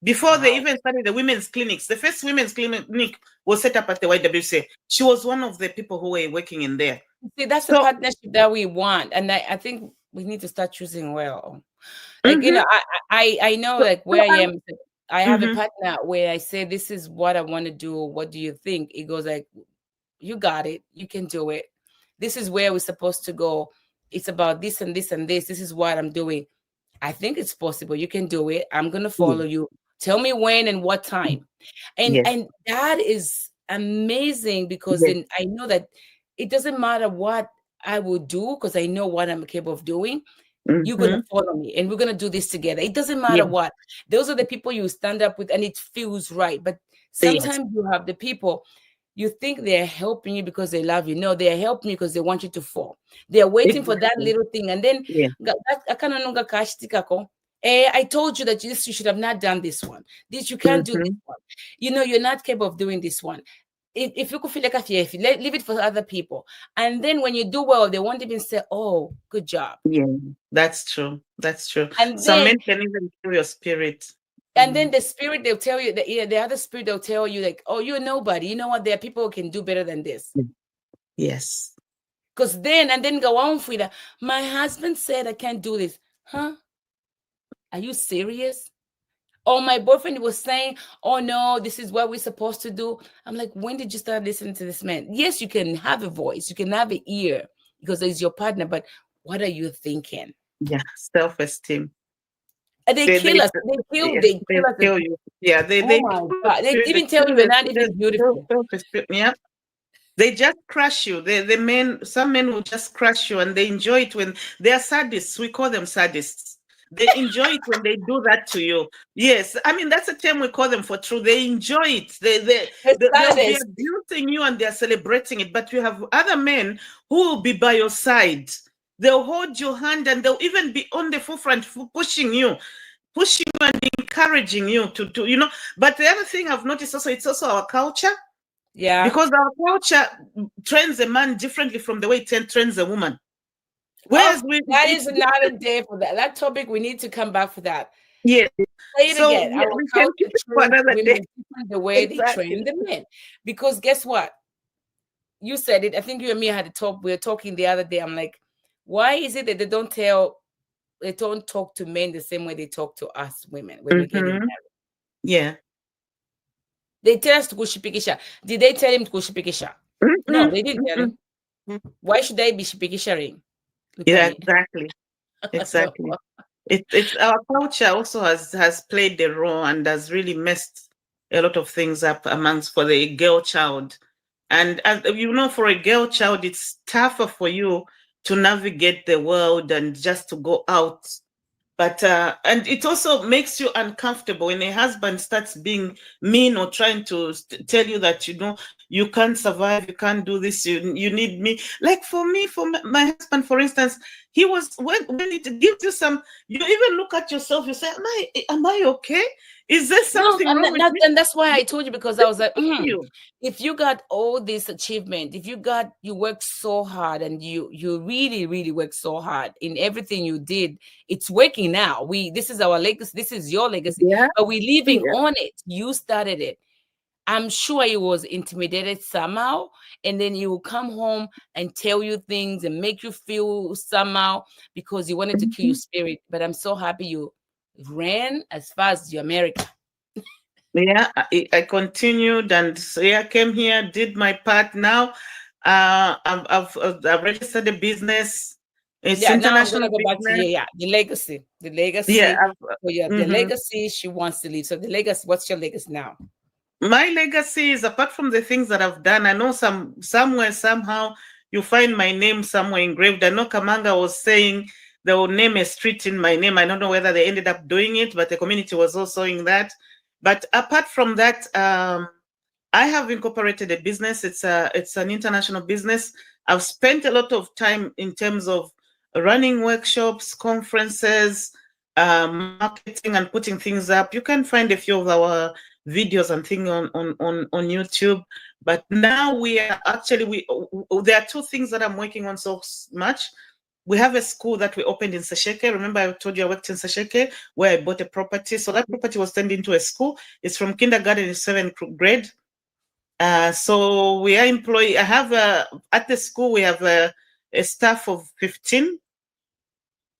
Before they even started the women's clinics, the first women's clinic was set up at the YWCA. She was one of the people who were working in there. See, that's the partnership that we want. And I think we need to start choosing well. Like, I know, like, where I am, I have a partner where I say, this is what I want to do. What do you think? It goes like, you got it. You can do it. This is where we're supposed to go. It's about this and this and this. This is what I'm doing. I think it's possible. You can do it. I'm going to follow you. Tell me when and what time. And that is amazing, because then I know that it doesn't matter what I will do, because I know what I'm capable of doing. You're going to follow me and we're going to do this together. It doesn't matter what. Those are the people you stand up with and it feels right. But sometimes you have the people, you think they're helping you because they love you. No, they're helping you because they want you to fall. They're waiting for that little thing. And then I told you that you should have not done this one. You can't do this one. You're not capable of doing this one. If you could feel like a fear, leave it for other people. And then when you do well, they won't even say, oh, good job. Yeah, that's true. That's true. And some men can even kill your spirit. And then the spirit, they'll tell you, the other spirit, they'll tell you, like, oh, you're nobody. You know what? There are people who can do better than this. Yes. Because then go on with that. My husband said I can't do this. Huh? Are you serious? Or my boyfriend was saying, oh, no, this is what we're supposed to do. I'm like, when did you start listening to this man? Yes, you can have a voice. You can have an ear because he's your partner. But what are you thinking? Yeah, self-esteem. And they kill us. They kill us. You. Yeah, they even tell you we're not even beautiful. Yeah. They just crush you. Some men will just crush you, and they enjoy it when they are sadists. We call them sadists. They enjoy it when they do that to you. Yes, I mean that's a term we call them for true. They enjoy it. They'll be abusing you and they're celebrating it. But you have other men who will be by your side. They'll hold your hand and they'll even be on the forefront pushing you and encouraging you to you know. But the other thing I've noticed also, it's also our culture. Yeah. Because our culture trains a man differently from the way it trains a woman. Whereas that is another day for that. That topic, we need to come back for that. Yes. Say it again. Yeah, Our culture trains women the way exactly. they train the men. Because guess what? You said it. I think you and me had a talk. We were talking the other day. I'm like, why is it that they don't talk to men the same way they talk to us women when we're getting married? Yeah. They tell us to go shipikisha. Did they tell him to go shipikisha? No, they didn't tell him. Why should they be shipikisharing? Yeah, exactly. Exactly. It's our culture also has played a role and has really messed a lot of things up for the girl child. And you know, for a girl child, it's tougher for you to navigate the world and just to go out. But and it also makes you uncomfortable when a husband starts being mean or trying to tell you that, you know, you can't survive, you can't do this, you need me. Like for me, for my husband, for instance, he was when it gives you some, you even look at yourself, you say, am I okay? Is there something wrong with me? And that's why I told you, because I was like, if you got all this achievement, if you worked so hard and you really, really worked so hard in everything you did, it's working now. This is our legacy. This is your legacy. Yeah. But we're living on it. You started it. I'm sure he was intimidated somehow. And then he will come home and tell you things and make you feel somehow because he wanted to kill your spirit. But I'm so happy you ran as far as your America. Yeah, I continued and I came here, did my part. Now I've registered a business. It's international now I'm go business. Back to the legacy. Yeah, the legacy she wants to leave. So the legacy, what's your legacy now? My legacy is, apart from the things that I've done, I know somewhere, somehow you find my name somewhere engraved. I know Kamanga was saying they will name a street in my name. I don't know whether they ended up doing it, but the community was also saying that. But apart from that, I have incorporated a business. It's an international business. I've spent a lot of time in terms of running workshops, conferences, marketing, and putting things up. You can find a few of our videos and things on YouTube. But now we are actually there are two things that I'm working on so much. We have a school that we opened in Sesheke. Remember, I told you I worked in Sesheke, where I bought a property. So that property was turned into a school. It's from kindergarten to 7th grade. So we are employee. I have at the school we have a staff of 15.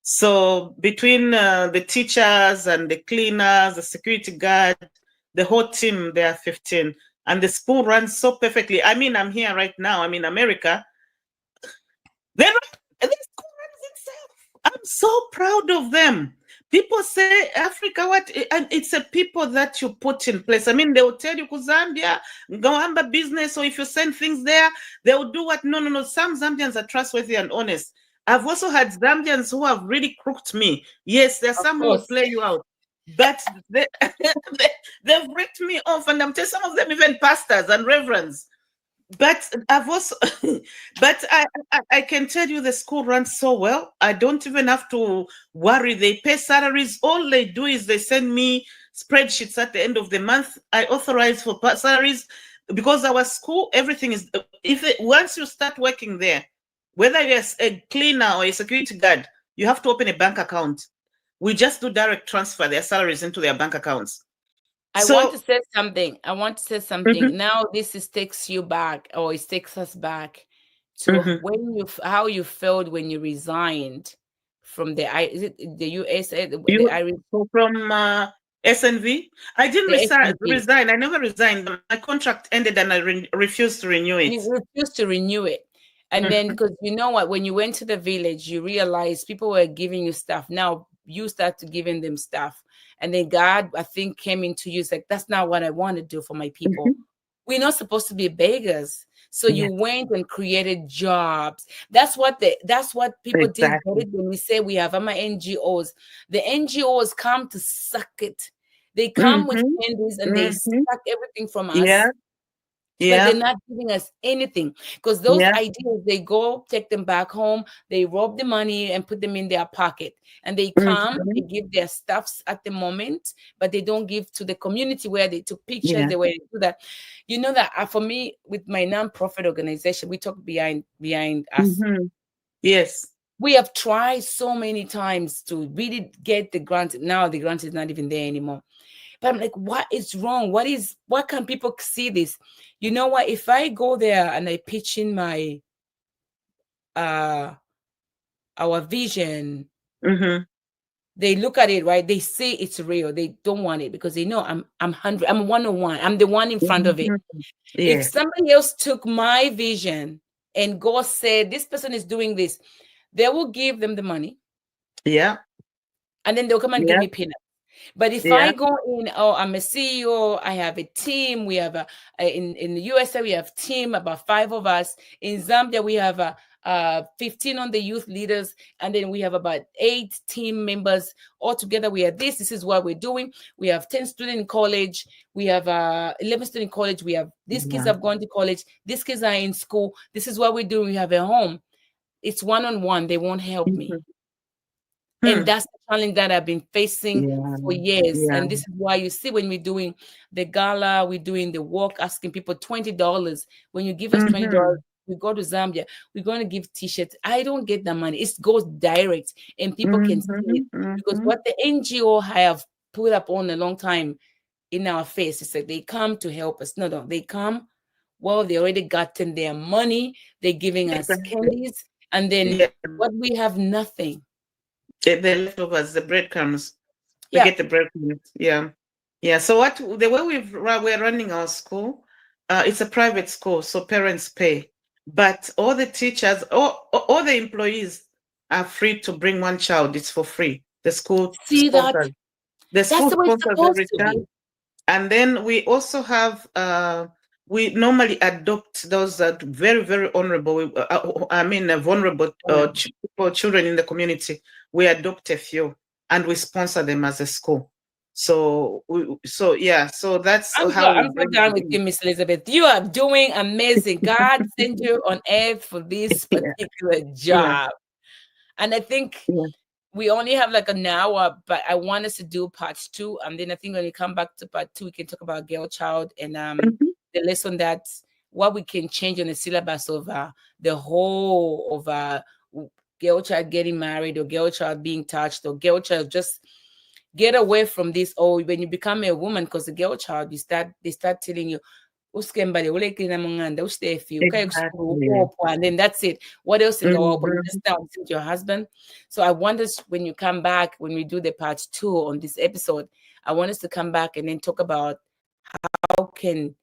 So between the teachers and the cleaners, the security guard, the whole team, there are 15. And the school runs so perfectly. I mean, I'm here right now. I'm in America. The school runs itself. I'm so proud of them. People say, Africa, what? And it's a people that you put in place. I mean, they will tell you, Zambia, go business, or if you send things there, they will do what? No. Some Zambians are trustworthy and honest. I've also had Zambians who have really crooked me. Yes, there's some who will play you out. But they've ripped me off, and I'm telling some of them even pastors and reverends. But I've also, but I can tell you the school runs so well. I don't even have to worry. They pay salaries. All they do is they send me spreadsheets at the end of the month. I authorize for salaries because our school, everything is. Once you start working there, whether you're a cleaner or a security guard, you have to open a bank account. We just do direct transfer their salaries into their bank accounts. I want to say something. Now this takes you back, or it takes us back to how you felt when you resigned from the US, the Irish from SNV. I didn't resign. I never resigned. My contract ended, and I refused to renew it. You refused to renew it. And then, because you know what, when you went to the village, you realized people were giving you stuff. Now you start to giving them stuff. And then God, I think, came into you. It's like, that's not what I want to do for my people. We're not supposed to be beggars. So you went and created jobs. That's what people didn't get Exactly. it when we say we have NGOs. The NGOs come to suck it. They come with Mm-hmm. candies and they Mm-hmm. suck everything from Yeah. us. But they're not giving us anything, because those ideas, they go take them back home, they rob the money and put them in their pocket, and they come, Mm-hmm. they give their stuffs at the moment, but they don't give to the community where they took pictures, Yeah. they were do that. You know that for me, with my non-profit organization, we talk behind us. Mm-hmm. Yes. We have tried so many times to really get the grant. Now the grant is not even there anymore. But I'm like, what is wrong? What can people see this? You know what? If I go there and I pitch in my our vision, Mm-hmm. they look at it, right? They say it's real. They don't want it because they know I'm 100, I'm 101. I'm the one in front of it. Mm-hmm. If Yeah. somebody else took my vision and God said this person is doing this, they will give them the money. Yeah. And then they'll come and give Yeah. me peanuts. But if Yeah. I go in, oh, I'm a CEO, I have a team. We have in the USA, we have team, about 5 of us. In Zambia, we have 15 on the youth leaders, and then we have about 8 team members. All together, we are this is what we're doing. We have 10 students in college. We have 11 students in college. We have these kids have gone to college. These kids are in school. This is what we're doing. We have a home. It's one-on-one. They won't help me. And that's the challenge that I've been facing for years. Yeah. And this is why you see when we're doing the gala, we're doing the walk, asking people $20. When you give us $20, we go to Zambia, we're going to give t-shirts. I don't get the money. It goes direct and people can see it. Because what the NGO have put up on a long time in our face is that they come to help us. No, they come. Well, they already gotten their money. They're giving us candies. And then what we have, nothing. The leftovers, the breadcrumbs. We Yeah. get the breadcrumbs. Yeah. Yeah. So the way we're running our school, it's a private school, so parents pay. But all the teachers, all the employees are free to bring one child. It's for free. The school See that? sponsors. The school That's the way it's sponsors supposed every to child. be. And then we also have we normally adopt those very, very honorable, vulnerable children in the community. We adopt a few and we sponsor them as a school. So that's I'm how we so bring done them with in. you, Miss Elizabeth. You are doing amazing. God sent you on earth for this particular job. And I think we only have like an hour, but I want us to do part 2. And then I think when we come back to part 2, we can talk about girl child and the lesson that what we can change on the syllabus of the whole of girl child getting married, or girl child being touched, or girl child just get away from this. Or when you become a woman, because the girl child, they start telling you, and then that's it. What else can go up? You just down with your husband. So I want us, when you come back, when we do the part 2 on this episode, I want us to come back and then talk about how can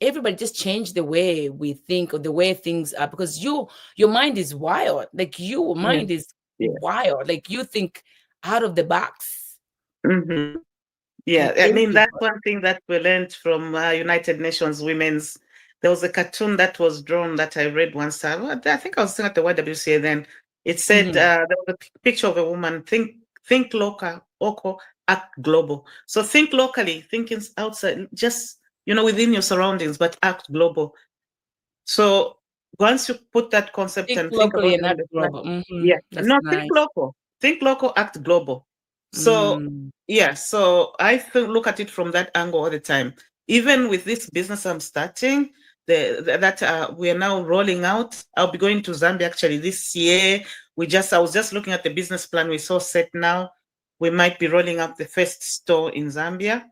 everybody just change the way we think or the way things are, because your mind is wild. Like your mind is wild. Like you think out of the box. Yeah, I mean, that's one thing that we learned from United Nations Women's. There was a cartoon that was drawn that I read once. I think I was still at the YWCA then. It said there was a picture of a woman, think local, act global. So think locally, thinking outside, just, within your surroundings, but act global. So once you put that concept Think and think locally about and act global. That's nice. think local, act global. So so I look at it from that angle all the time. Even with this business I'm starting, that we are now rolling out. I'll be going to Zambia actually this year. I was just looking at the business plan we saw set now. We might be rolling out the first store in Zambia.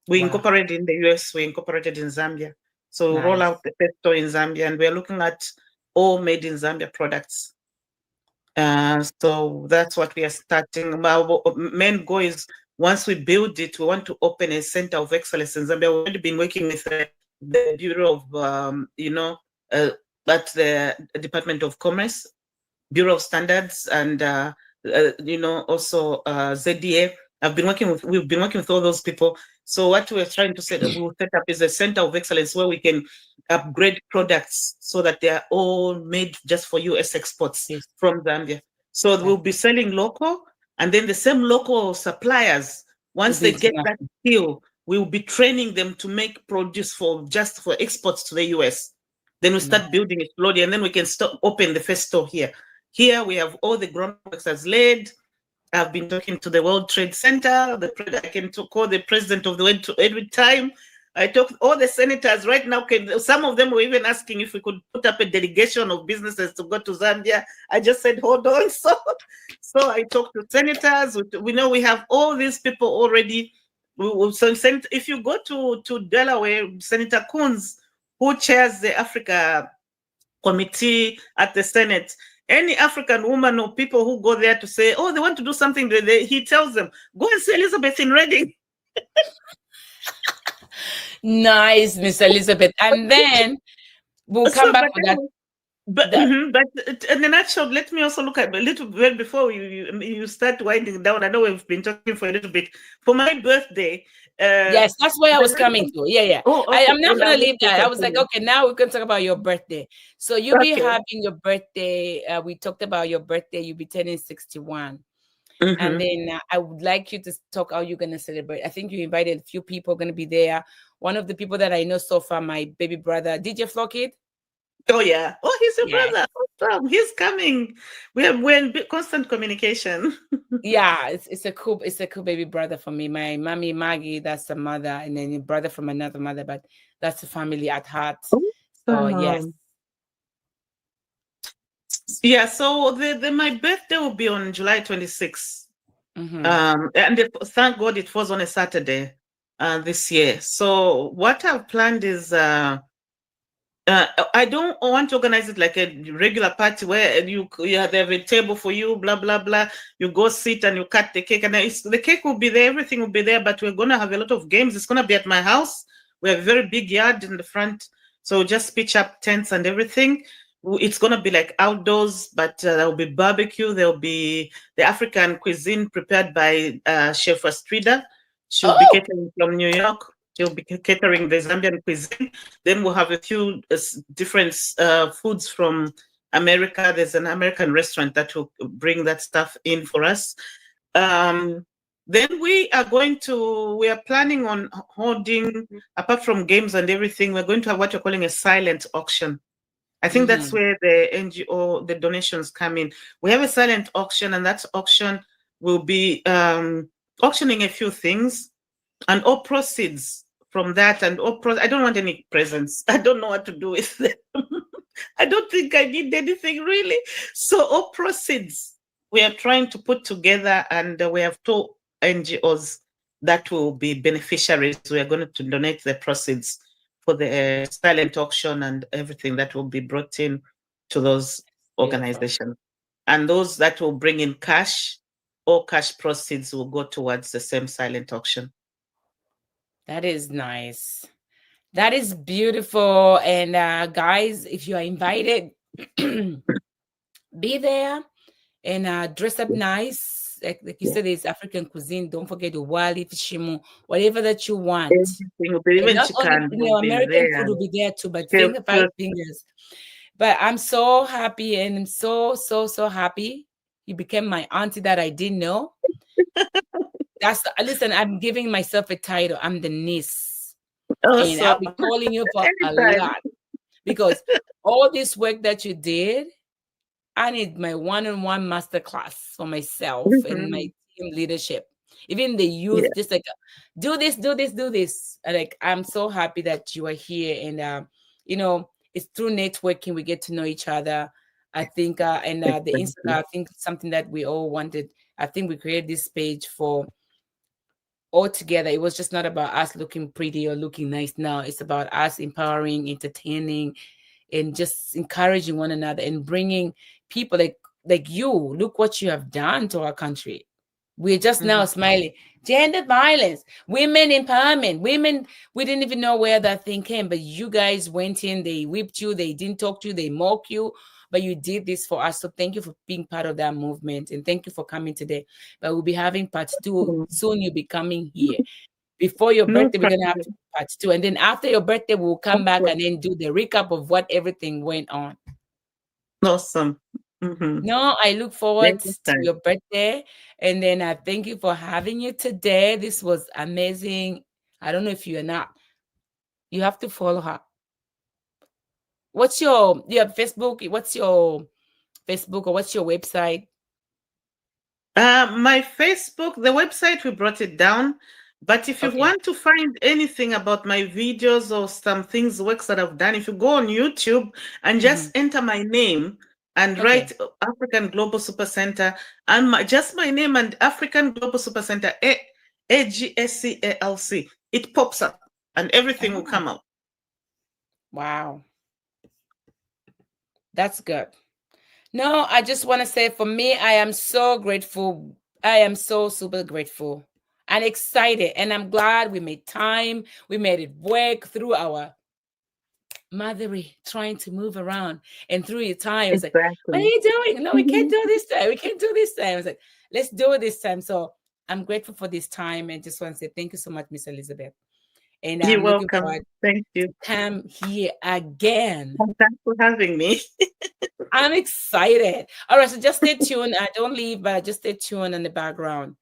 We incorporated in the US, we incorporated in Zambia. So we'll roll out the first store in Zambia, and we're looking at all made in Zambia products. So that's what we are starting. Our main goal is, once we build it, we want to open a center of excellence in Zambia. We've already been working with the Bureau of, at the Department of Commerce, Bureau of Standards, and also ZDA. we've been working with all those people. So what we're trying to set up is a center of excellence where we can upgrade products so that they are all made just for US exports from Zambia. So we'll be selling local, and then the same local suppliers, once they get that skill, we will be training them to make produce for exports to the US. Then we start building it slowly, and then we can open the first store here. Here we have all the groundworks as laid. I've been talking to the World Trade Center. I can call the president of the World every time. I talk all the senators right now. Some of them were even asking if we could put up a delegation of businesses to go to Zambia. I just said, hold on. So I talked to senators. We know we have all these people already. So if you go to Delaware, Senator Coons, who chairs the Africa Committee at the Senate, any African woman or people who go there to say, oh, they want to do something, he tells them, go and see Elizabeth in Reading. Nice, Miss Elizabeth. And then we'll come back to that. But in a nutshell, let me also look at a little bit before you start winding down. I know we've been talking for a little bit. For my birthday. Yes, that's where I was coming to. Yeah. Oh, okay. I'm not going to leave that. I was like, okay, now we can talk about your birthday. So you'll be having your birthday. We talked about your birthday. You'll be turning 61. And then I would like you to talk how you're going to celebrate. I think you invited a few people going to be there. One of the people that I know so far, my baby brother, DJ Flockid. Oh, yeah. Oh, he's your brother. Awesome. He's coming. We're in constant communication. Yeah, it's a cool baby brother for me. My mommy Maggie, that's the mother, and then a brother from another mother, but that's the family at heart. So yes. Yeah, so my birthday will be on July 26th. And thank God it was on a Saturday this year. So what I've planned is I don't want to organize it like a regular party where they have a table for you, blah, blah, blah. You go sit and you cut the cake. And the cake will be there, everything will be there, but we're going to have a lot of games. It's going to be at my house. We have a very big yard in the front. So just pitch up tents and everything. It's going to be like outdoors, but there will be barbecue. There will be the African cuisine prepared by Chef Astrida. She'll be catering from New York. She'll be catering the Zambian cuisine. Then we'll have a few different foods from America. There's an American restaurant that will bring that stuff in for us. Then we are planning on holding, apart from games and everything, we're going to have what you're calling a silent auction. I think that's where the NGO, the donations come in. We have a silent auction, and that auction will be auctioning a few things, and all proceeds from that, and I don't want any presents. I don't know what to do with them. I don't think I need anything really. So all proceeds we are trying to put together, and we have 2 NGOs that will be beneficiaries. We are going to donate the proceeds for the silent auction and everything that will be brought in to those organizations. And those that will bring in cash, all cash proceeds will go towards the same silent auction. That is nice. That is beautiful. And guys, if you are invited, be there and dress up nice. Like you said, it's African cuisine. Don't forget the wali, fishimu, whatever that you want. Even not chicken only, American food will be there too, but five fingers. But I'm so happy, and I'm so happy. You became my auntie that I didn't know. Listen, I'm giving myself a title. I'm the niece. And I'll be calling you for a lot. Because all this work that you did, I need my one-on-one masterclass for myself and my team leadership. Even the youth, just like, do this. And like, I'm so happy that you are here. And, it's through networking we get to know each other. I think, and the Instagram, I think something that we all wanted. I think we created this page for all together. It was just not about us looking pretty or looking nice now. It's about us empowering, entertaining, and just encouraging one another and bringing people like you. Look what you have done to our country. We're just now smiling. Gender violence, women empowerment, women, we didn't even know where that thing came, but you guys went in, they whipped you, they didn't talk to you, they mock you. but you did this for us. So thank you for being part of that movement, and thank you for coming today. But we'll be having part 2 soon. You'll be coming here. Before your birthday, we're going to have part 2. And then after your birthday, we'll come back and then do the recap of what everything went on. Awesome. Mm-hmm. No, I look forward to your birthday. And then I thank you for having you today. This was amazing. I don't know if you're not. You have to follow her. What's your Facebook? What's your Facebook or what's your website? My Facebook, the website, we brought it down. But if you want to find anything about my videos or some things, works that I've done, if you go on YouTube and just enter my name and write African Global Super Center and just my name and African Global Super Center, AGSCALC, it pops up and everything will come out. Wow. That's good. No, I just want to say for me, I am so grateful. I am so super grateful and excited. And I'm glad we made time. We made it work through our mothery, trying to move around. And through your time, it's like, what are you doing? No, we can't do this time. We can't do this time. It's like, let's do it this time. So I'm grateful for this time. And just want to say thank you so much, Miss Elizabeth. And you're welcome. Thank you. Come here again. Thanks for having me. I'm excited. All right, so just stay tuned. Don't leave, but just stay tuned in the background.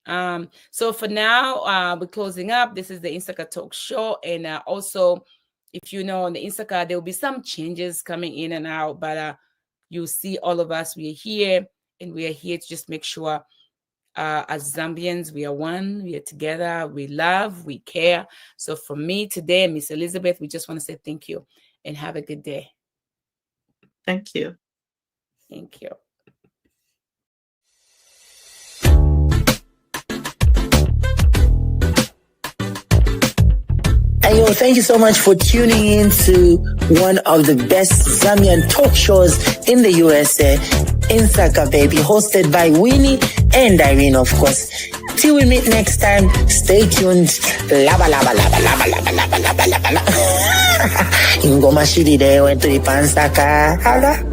So for now, we're closing up. This is the Insaka Talk Show, and also, if you know, on the Insaka, there will be some changes coming in and out, but you'll see all of us. We are here, and we are here to just make sure, as Zambians, we are one. We are together. We love. We care. So for me today, Miss Elizabeth, we just want to say thank you and have a good day. Thank you. Thank you. Hey, yo, thank you so much for tuning in to one of the best Zambian talk shows in the USA, Insaka, baby, hosted by Winnie and Irene, of course. Till we meet next time, stay tuned. Laba, laba, laba, laba, laba, laba, laba, laba, laba. Ingoma shiri de went to the Pansaka.